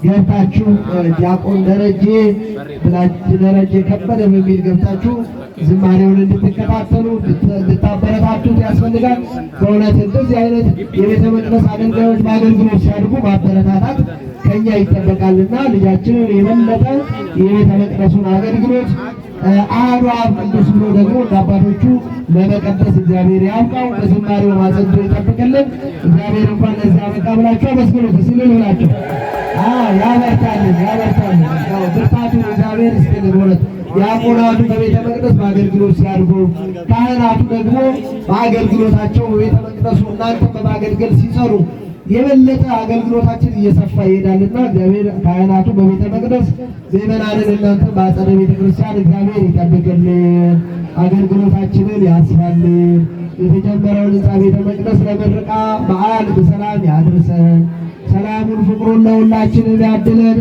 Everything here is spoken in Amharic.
ገብታችሁ ዲያቆን ደረጀ ከበደ በሚል ገብታችሁ ዝማሬውን እንድትከታተሉ እንድታበረታቱት ያስፈልጋል። በእውነት እንደዚህ አይነት የቤተ መቅደስ አገልጋዮች በአገልግሎት ሲያድጉ ማበረታታት ከኛ ይጠበቃልና ልጃችንን የበለጠ የቤተ መቅደሱን አገልግሎት አሐዱ አብ ቅዱስ ብሎ ደግሞ አባቶቹ ለመቀደስ እግዚአብሔር ያብቃው፣ በዝማሬው ማጸንቶ ይጠብቅልን። እግዚአብሔር እንኳን ለዚህ አበቃ ብላችሁ አመስግኑት። ሲልል ብላችሁ ያበርታልን። ያው ብርታቱ እግዚአብሔር ይስጥልን። በእውነት ዲያቆናቱ በቤተ መቅደስ በአገልግሎት ሲያድጉ፣ ካህናቱ ደግሞ በአገልግሎታቸው በቤተ መቅደሱ እናንተ በማገልገል ሲሰሩ የበለጠ አገልግሎታችን እየሰፋ ይሄዳልና እግዚአብሔር ካህናቱ በቤተ መቅደስ ምእመናንን እናንተ በአጸደ ቤተ ክርስቲያን እግዚአብሔር ይጠብቅልን፣ አገልግሎታችንን ያስፋልን። የተጀመረውን ሕንፃ ቤተ መቅደስ ለምረቃ በዓል በሰላም ያድርሰን። ሰላሙን ፍቅሩን ለሁላችንም ያድለን።